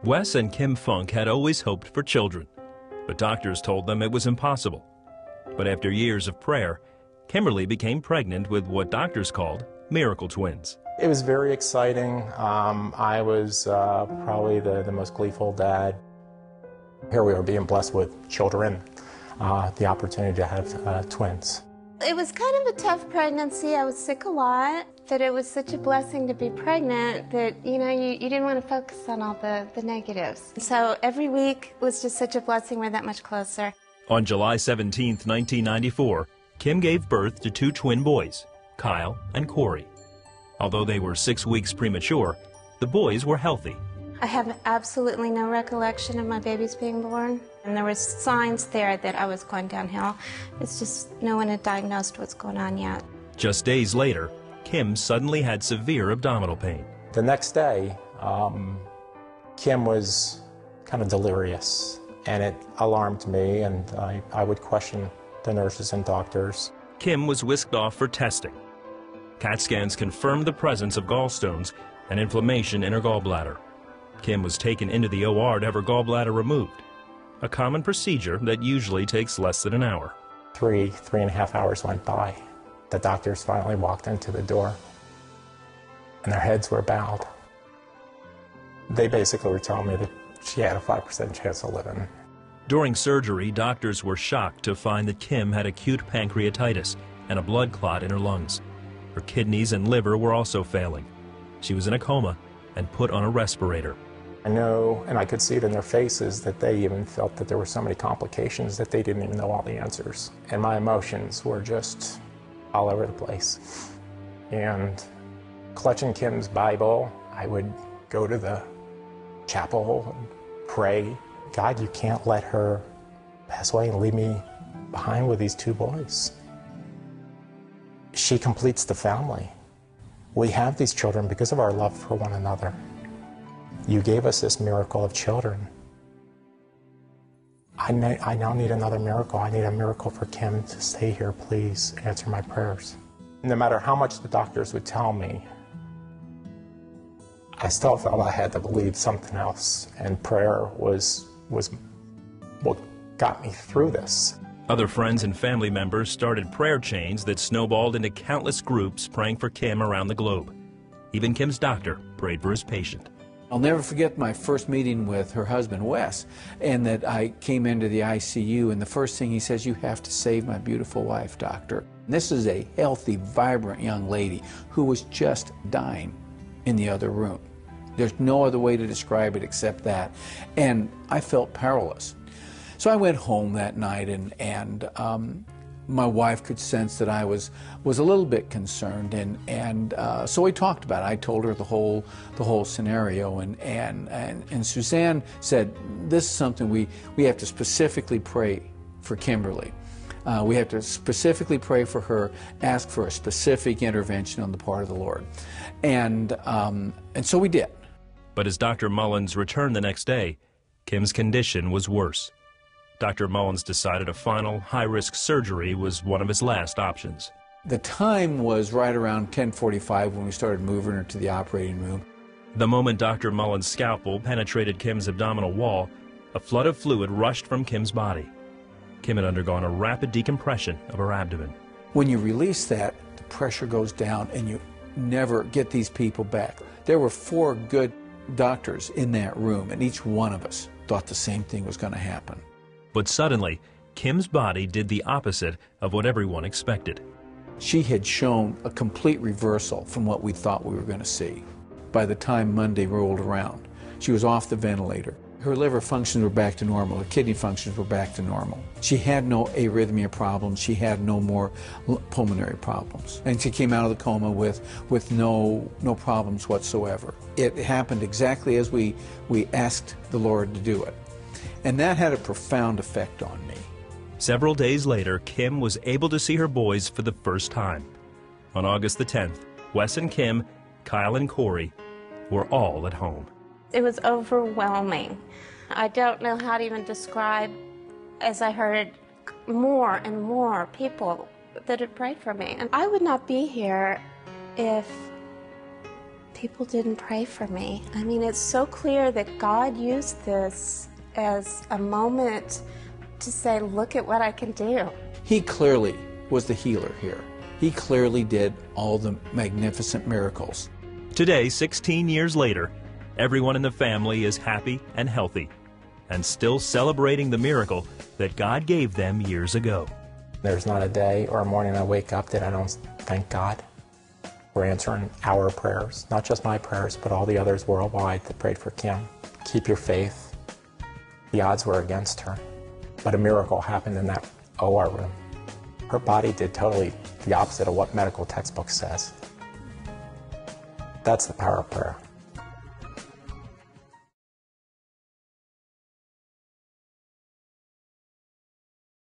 Wes and Kim Funk had always hoped for children, but doctors told them it was impossible. But after years of prayer, Kimberly became pregnant with what doctors called miracle twins. It was very exciting. I was probably the most gleeful dad. Here we are being blessed with children, the opportunity to have twins. It was kind of a tough pregnancy. I was sick a lot, but it was such a blessing to be pregnant that, you didn't want to focus on all the negatives. So every week was just such a blessing. We're that much closer. On July 17, 1994, Kim gave birth to two twin boys, Kyle and Corey. Although they were 6 weeks premature, the boys were healthy. I have absolutely no recollection of my babies being born. And there were signs there that I was going downhill. It's just no one had diagnosed what's going on yet. Just days later, Kim suddenly had severe abdominal pain. The next day, Kim was kind of delirious, and it alarmed me, and I would question the nurses and doctors. Kim was whisked off for testing. CAT scans confirmed the presence of gallstones and inflammation in her gallbladder. Kim was taken into the OR to have her gallbladder removed, a common procedure that usually takes less than an hour. 3.5 hours went by. The doctors finally walked into the door, and their heads were bowed. They basically were telling me that she had a 5% chance of living. During surgery, doctors were shocked to find that Kim had acute pancreatitis and a blood clot in her lungs. Her kidneys and liver were also failing. She was in a coma and put on a respirator. I know, and I could see it in their faces, that they even felt that there were so many complications that they didn't even know all the answers. And my emotions were just all over the place. And clutching Kim's Bible, I would go to the chapel and pray, God, you can't let her pass away and leave me behind with these two boys. She completes the family. We have these children because of our love for one another. You gave us this miracle of children. I now need another miracle. I need a miracle for Kim to stay here. Please answer my prayers. No matter how much the doctors would tell me, I still felt I had to believe something else, and prayer was what got me through this. Other friends and family members started prayer chains that snowballed into countless groups praying for Kim around the globe. Even Kim's doctor prayed for his patient. I'll never forget my first meeting with her husband, Wes, and that I came into the ICU, and the first thing he says, you have to save my beautiful wife, doctor. And this is a healthy, vibrant young lady who was just dying in the other room. There's no other way to describe it except that. And I felt powerless. So I went home that night, and my wife could sense that I was a little bit concerned, and so we talked about it. I told her the whole scenario, and Suzanne said, this is something we have to specifically pray for Kimberly. We have to specifically pray for her, ask for a specific intervention on the part of the Lord, and so we did. But as Dr. Mullins returned the next day, Kim's condition was worse. Dr. Mullins decided a final high-risk surgery was one of his last options. The time was right around 10:45 when we started moving her to the operating room. The moment Dr. Mullins' scalpel penetrated Kim's abdominal wall, a flood of fluid rushed from Kim's body. Kim had undergone a rapid decompression of her abdomen. When you release that, the pressure goes down and you never get these people back. There were 4 good doctors in that room, and each one of us thought the same thing was going to happen. But suddenly, Kim's body did the opposite of what everyone expected. She had shown a complete reversal from what we thought we were going to see. By the time Monday rolled around, she was off the ventilator. Her liver functions were back to normal. Her kidney functions were back to normal. She had no arrhythmia problems. She had no more pulmonary problems. And she came out of the coma with no problems whatsoever. It happened exactly as we asked the Lord to do it. And that had a profound effect on me. Several days later, Kim was able to see her boys for the first time. On August the 10th, Wes and Kim, Kyle and Corey were all at home. It was overwhelming. I don't know how to even describe, as I heard more and more people that had prayed for me. And I would not be here if people didn't pray for me. I mean, it's so clear that God used this as a moment to say, look at what I can do. He clearly was the healer here. He clearly did all the magnificent miracles. Today, 16 years later, everyone in the family is happy and healthy and still celebrating the miracle that God gave them years ago. There's not a day or a morning I wake up that I don't thank God for answering our prayers, not just my prayers, but all the others worldwide that prayed for Kim. Keep your faith. The odds were against her, but a miracle happened in that OR room. Her body did totally the opposite of what medical textbook says. That's the power of prayer.